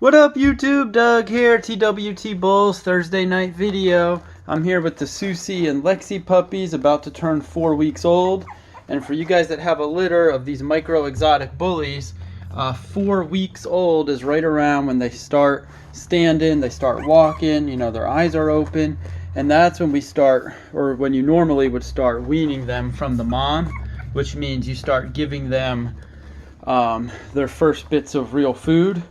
What up YouTube? Doug here, TWT Bulls Thursday night video. I'm here with the Susie and Lexi puppies about to turn 4 weeks old. And for you guys that have a litter of these micro exotic bullies, 4 weeks old is right around when they start standing, they start walking, you know, their eyes are open. And that's when we start, or when you normally would start weaning them from the mom, which means you start giving them their first bits of real food.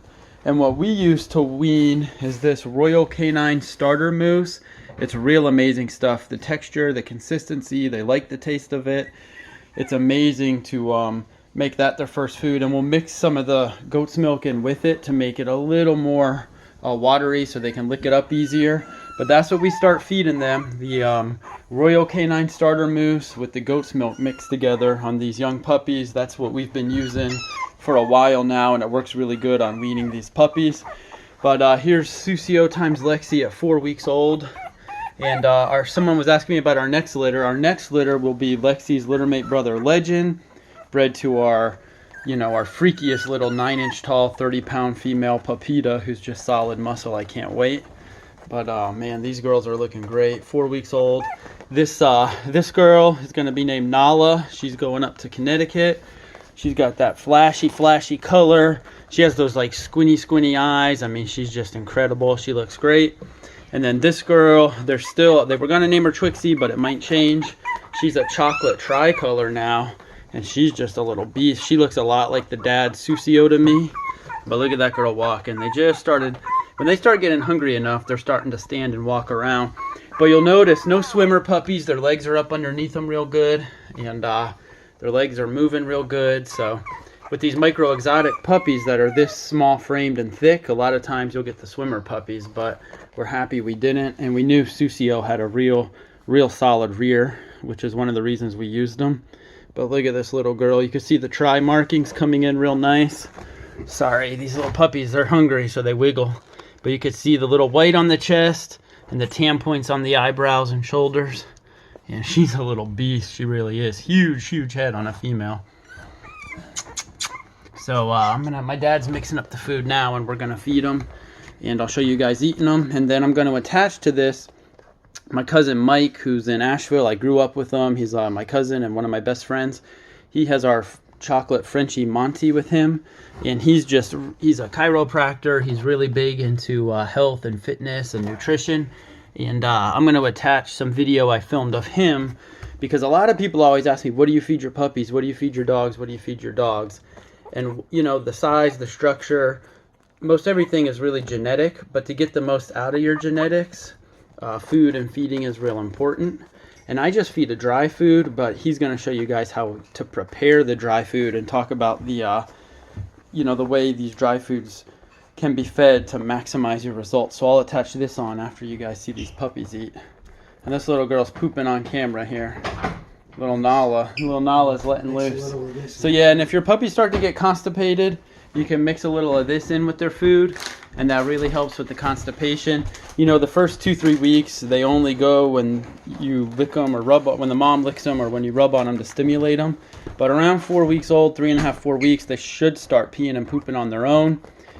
And what we use to wean is this Royal Canine starter mousse. It's real amazing stuff. The texture, the consistency, they like the taste of it. It's amazing to make that their first food. And we'll mix some of the goat's milk in with it to make it a little more watery so they can lick it up easier. But that's what we start feeding them, the Royal Canine starter mousse with the goat's milk mixed together on these young puppies. That's what we've been using for a while now, and it works really good on weaning these puppies. But here's Susio times Lexi at 4 weeks old. And someone was asking me about our next litter. Our next litter will be Lexi's littermate brother Legend, bred to our, you know, our freakiest little 9-inch tall, 30-pound female Papita, who's just solid muscle. I can't wait. But man, these girls are looking great. 4 weeks old. This girl is going to be named Nala. She's going up to Connecticut. She's got that flashy color. She has those like squinty eyes. I mean, she's just incredible. She looks great. And then this girl, they were going to name her Twixie, but it might change. She's a chocolate tricolor now, and she's just a little beast. She looks a lot like the dad Susio to me. But look at that girl walking. They just started, when they start getting hungry enough, they're starting to stand and walk around. But you'll notice no swimmer puppies. Their legs are up underneath them real good, and their legs are moving real good. So with these micro exotic puppies that are this small framed and thick, a lot of times you'll get the swimmer puppies, but we're happy we didn't. And we knew Susio had a real solid rear, which is one of the reasons we used them. But look at this little girl. You can see the tri markings coming in real nice. Sorry, these little puppies, they're hungry, so they wiggle. But you can see the little white on the chest and the tan points on the eyebrows and shoulders. And she's a little beast. She really is. Huge head on a female. So my dad's mixing up the food now, and we're gonna feed them. And I'll show you guys eating them. And then I'm gonna attach to this my cousin Mike, who's in Asheville. I grew up with him. He's my cousin and one of my best friends. He has our chocolate Frenchie Monty with him, and he's a chiropractor. He's really big into health and fitness and nutrition. And I'm going to attach some video I filmed of him, because a lot of people always ask me, what do you feed your puppies? What do you feed your dogs? What do you feed your dogs? And you know, the size, the structure, most everything is really genetic, but to get the most out of your genetics, food and feeding is real important. And I just feed a dry food, but he's going to show you guys how to prepare the dry food and talk about the, you know, the way these dry foods can be fed to maximize your results. So I'll attach this on after you guys see these puppies eat. And this little girl's pooping on camera here. Little Nala's letting loose. So yeah, and if your puppies start to get constipated, you can mix a little of this in with their food, and that really helps with the constipation. You know, the first 2-3 weeks, they only go when you lick them or rub, when the mom licks them or when you rub on them to stimulate them. But around 4 weeks old, 3.5, 4 weeks, they should start peeing and pooping on their own.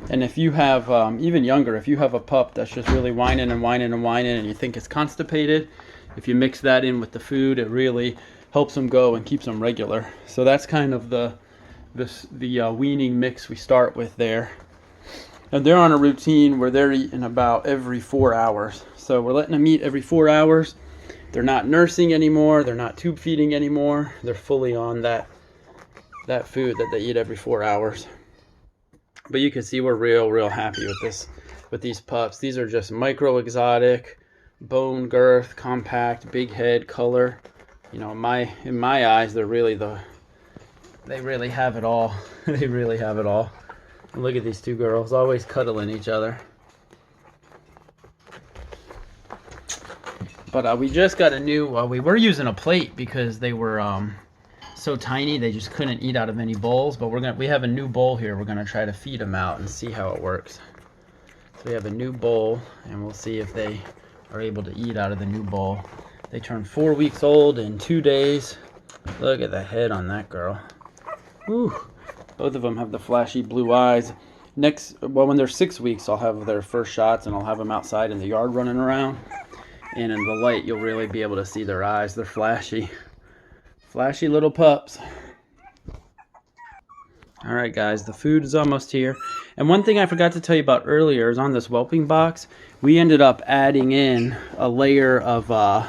And if you have, even younger, if you have a pup that's just really whining and you think it's constipated, if you mix that in with the food, it really helps them go and keeps them regular. So that's kind of the weaning mix we start with there. And they're on a routine where they're eating about every 4 hours. So we're letting them eat every 4 hours. They're not nursing anymore. They're not tube feeding anymore. They're fully on that food that they eat every 4 hours. But you can see we're real happy with these pups. These are just micro exotic, bone girth, compact, big head, color. You know, in my eyes, they really have it all. They really have it all. And look at these two girls, always cuddling each other. But we just got a new, we were using a plate because they were so tiny they just couldn't eat out of any bowls. But we have a new bowl here. We're gonna try to feed them out and see how it works. So we have a new bowl, and we'll see if they are able to eat out of the new bowl. They turned 4 weeks old in 2 days. Look at the head on that girl. Whew. Both of them have the flashy blue eyes. when they're 6 weeks, I'll have their first shots, and I'll have them outside in the yard running around. And in the light, you'll really be able to see their eyes. They're flashy little pups. All right, guys, the food is almost here. And one thing I forgot to tell you about earlier is on this whelping box, we ended up adding in a layer of a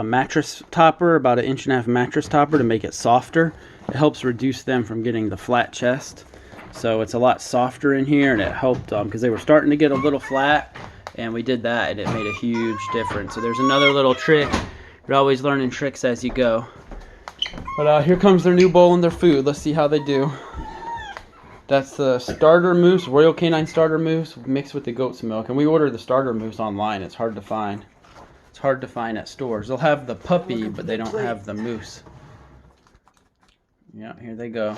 mattress topper, about 1.5 inch mattress topper, to make it softer. It helps reduce them from getting the flat chest. So it's a lot softer in here, and it helped because they were starting to get a little flat, and we did that, and it made a huge difference. So there's another little trick. You're always learning tricks as you go. But here comes their new bowl and their food. Let's see how they do. That's the starter mousse, Royal Canine starter mousse mixed with the goat's milk. And we ordered the starter mousse online. It's hard to find. It's hard to find at stores. They'll have the puppy, but they don't have the mousse. Yeah, here they go.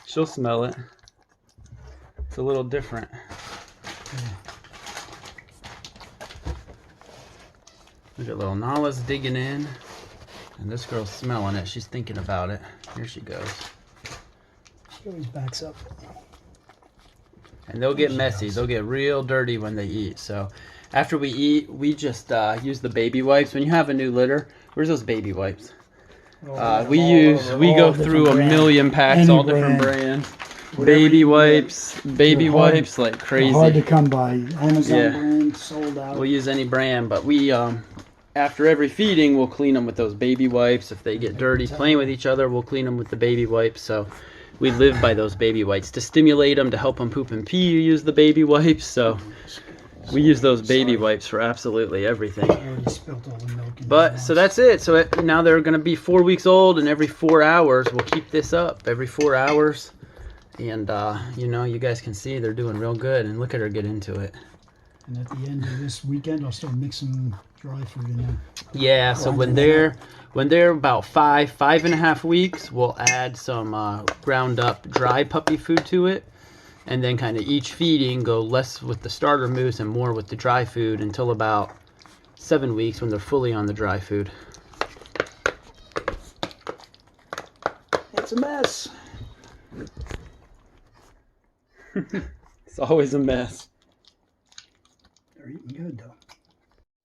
She'll smell it. It's a little different. Look at little Nala's digging in, and this girl's smelling it. She's thinking about it. Here she goes. She always backs up. And they'll get messy. They'll get real dirty when they eat. So after we eat, we just use the baby wipes. When you have a new litter, where's those baby wipes? We go through a million packs, all different brands. Baby wipes like crazy. Hard to come by. Amazon brand, sold out. We'll use any brand, but we after every feeding, we'll clean them with those baby wipes. If they get dirty playing with each other, we'll clean them with the baby wipes. So we live by those baby wipes. To stimulate them, to help them poop and pee, you use the baby wipes. So we use those baby wipes for absolutely everything. I already spilt all the milk in But so that's it. So now they're going to be 4 weeks old, and every 4 hours we'll keep this up. Every 4 hours, and you know, you guys can see they're doing real good. And look at her get into it. And at the end of this weekend, I'll start mixing dry food in there. Yeah. So when they're about 5.5 weeks, we'll add some ground up dry puppy food to it. And then kind of each feeding go less with the starter mousse and more with the dry food until about 7 weeks when they're fully on the dry food. It's a mess. It's always a mess. They're eating good though.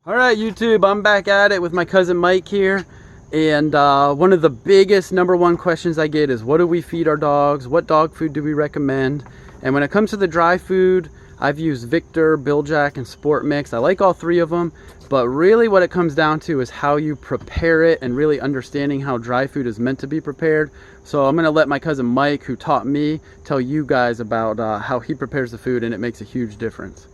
All right, YouTube, I'm back at it with my cousin Mike here. And one of the biggest #1 questions I get is, what do we feed our dogs? What dog food do we recommend? And when it comes to the dry food, I've used Victor, Bill Jack, and Sport Mix. I like all 3 of them, but really what it comes down to is how you prepare it and really understanding how dry food is meant to be prepared. So I'm gonna let my cousin Mike, who taught me, tell you guys about how he prepares the food, and it makes a huge difference.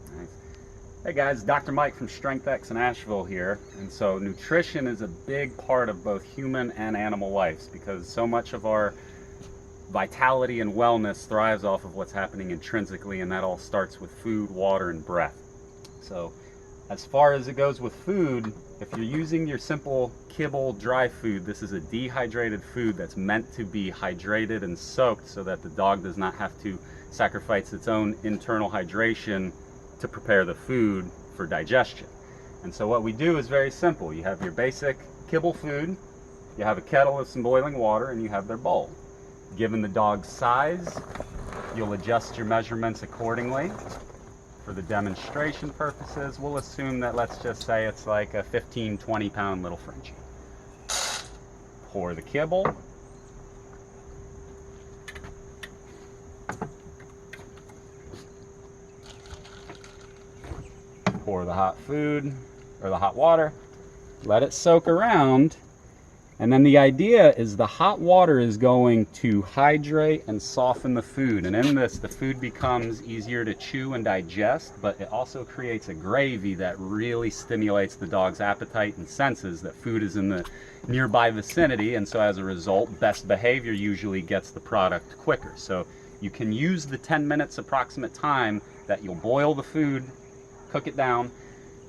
Hey guys, Dr. Mike from StrengthX in Asheville here. And so nutrition is a big part of both human and animal lives, because so much of our vitality and wellness thrives off of what's happening intrinsically, and that all starts with food, water, and breath. So as far as it goes with food, if you're using your simple kibble dry food, this is a dehydrated food that's meant to be hydrated and soaked so that the dog does not have to sacrifice its own internal hydration to prepare the food for digestion. And so what we do is very simple. You have your basic kibble food, you have a kettle with some boiling water, and you have their bowl. Given the dog's size, you'll adjust your measurements accordingly. For the demonstration purposes, we'll assume that, let's just say it's like a 15-20 pound little Frenchie. Pour the kibble. Pour the hot food, or the hot water. Let it soak around. And then the idea is the hot water is going to hydrate and soften the food. And in this, the food becomes easier to chew and digest, but it also creates a gravy that really stimulates the dog's appetite and senses that food is in the nearby vicinity. And so as a result, best behavior usually gets the product quicker. So you can use the 10 minutes approximate time that you'll boil the food, cook it down,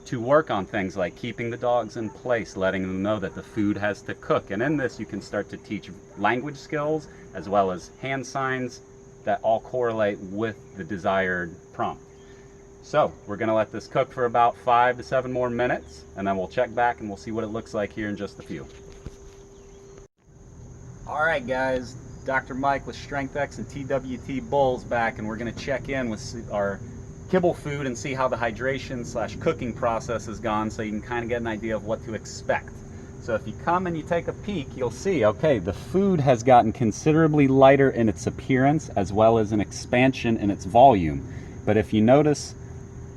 to work on things like keeping the dogs in place, letting them know that the food has to cook. And in this, you can start to teach language skills as well as hand signs that all correlate with the desired prompt. So we're going to let this cook for about 5 to 7 more minutes, and then we'll check back and we'll see what it looks like here in just a few. All right, guys, Dr. Mike with StrengthX and TWT Bulls back, and we're going to check in with our kibble food and see how the hydration / cooking process has gone, so you can kind of get an idea of what to expect. So if you come and you take a peek, you'll see, okay, the food has gotten considerably lighter in its appearance as well as an expansion in its volume. But if you notice,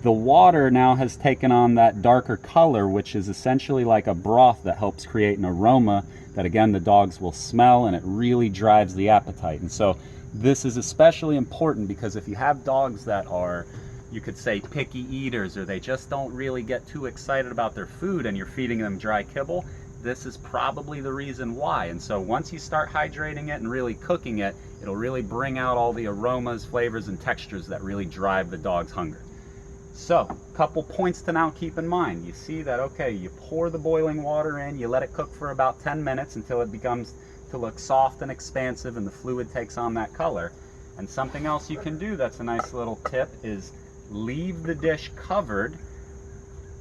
the water now has taken on that darker color, which is essentially like a broth that helps create an aroma that, again, the dogs will smell, and it really drives the appetite. And so this is especially important because if you have dogs that are, you could say, picky eaters, or they just don't really get too excited about their food and you're feeding them dry kibble, this is probably the reason why. And so once you start hydrating it and really cooking it, it'll really bring out all the aromas, flavors, and textures that really drive the dog's hunger. So, a couple points to now keep in mind. You see that, okay, you pour the boiling water in, you let it cook for about 10 minutes until it begins to look soft and expansive and the fluid takes on that color. And something else you can do that's a nice little tip is leave the dish covered.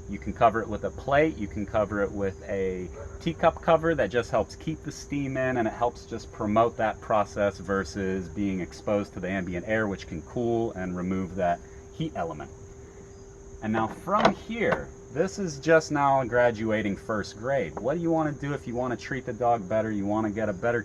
You can cover it with a plate, you can cover it with a teacup cover that just helps keep the steam in, and it helps just promote that process versus being exposed to the ambient air, which can cool and remove that heat element. And now from here, this is just now graduating first grade. What do you want to do if you want to treat the dog better? You want to get a better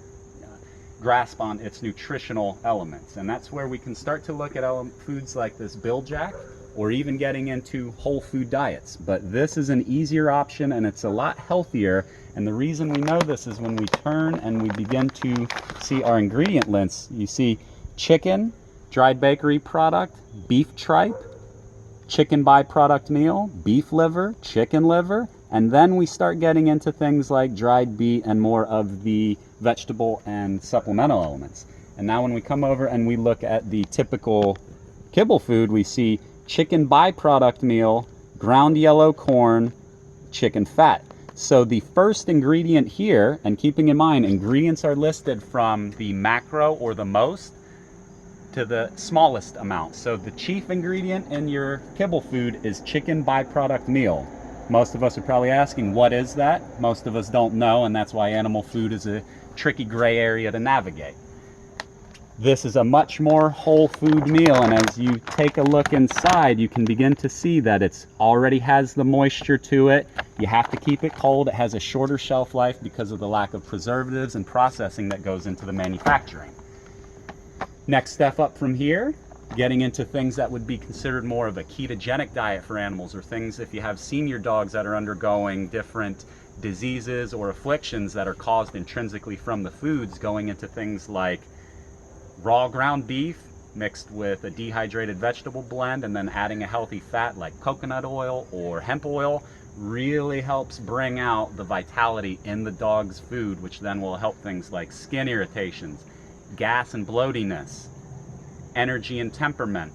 grasp on its nutritional elements. And that's where we can start to look at foods like this Biljack, or even getting into whole food diets. But this is an easier option and it's a lot healthier. And the reason we know this is when we turn and we begin to see our ingredient list, you see chicken, dried bakery product, beef tripe, chicken byproduct meal, beef liver, chicken liver, and then we start getting into things like dried beet and more of the vegetable and supplemental elements. And now when we come over and we look at the typical kibble food, we see chicken byproduct meal, ground yellow corn, chicken fat. So the first ingredient here, and keeping in mind ingredients are listed from the macro or the most to the smallest amount. So the chief ingredient in your kibble food is chicken byproduct meal. Most of us are probably asking, what is that? Most of us don't know, and that's why animal food is a tricky gray area to navigate. This is a much more whole food meal, and as you take a look inside, you can begin to see that it's already has the moisture to it. You have to keep it cold. It has a shorter shelf life because of the lack of preservatives and processing that goes into the manufacturing. Next step up from here, getting into things that would be considered more of a ketogenic diet for animals, or things if you have senior dogs that are undergoing different diseases or afflictions that are caused intrinsically from the foods, going into things like raw ground beef mixed with a dehydrated vegetable blend and then adding a healthy fat like coconut oil or hemp oil really helps bring out the vitality in the dog's food, which then will help things like skin irritations, gas and bloatiness, energy and temperament,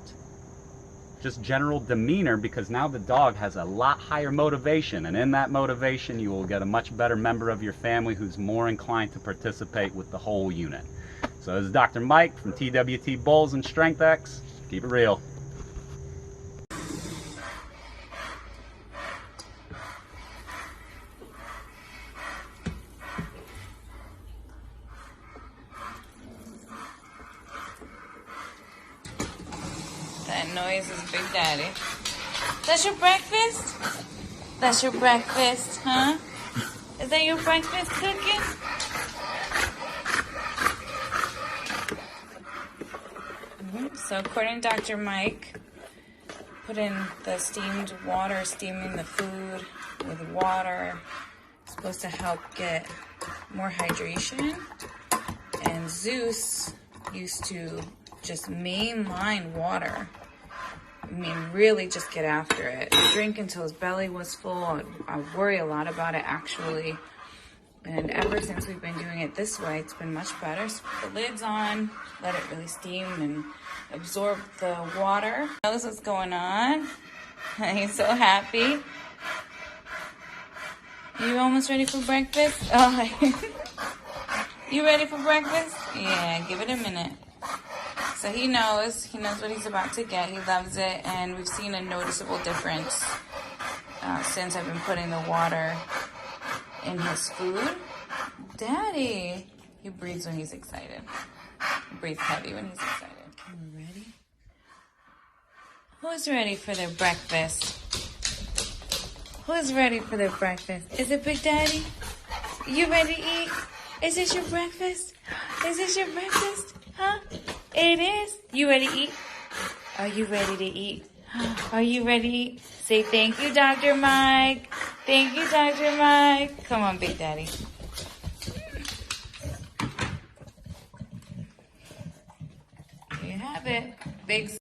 just general demeanor, because now the dog has a lot higher motivation, and in that motivation you will get a much better member of your family who's more inclined to participate with the whole unit. So this is Dr. Mike from TWT Bulls and StrengthX. Keep it real. That noise is Big Daddy. That's your breakfast? That's your breakfast, huh? Is that your breakfast cooking? So according to Dr. Mike, put in the steamed water, steaming the food with water. It's supposed to help get more hydration. And Zeus used to just mainline water. I mean, really just get after it. Drink until his belly was full. I worry a lot about it, actually. And ever since we've been doing it this way, it's been much better. So put the lids on, let it really steam and absorb the water. Knows what's going on. He's so happy. You almost ready for breakfast? Oh, you ready for breakfast? Yeah, give it a minute. So he knows what he's about to get. He loves it, and we've seen a noticeable difference since I've been putting the water in his food. Daddy, he breathes when he's excited. breathe heavy when he's excited. Okay, we're ready. Who's ready for their breakfast? Who's ready for their breakfast? Is it Big Daddy? You ready to eat? Is this your breakfast? Is this your breakfast? Huh? It is. You ready to eat? Are you ready to eat? Are you ready to eat? Say thank you, Dr. Mike. Thank you, Dr. Mike. Come on, Big Daddy. There you have it. Big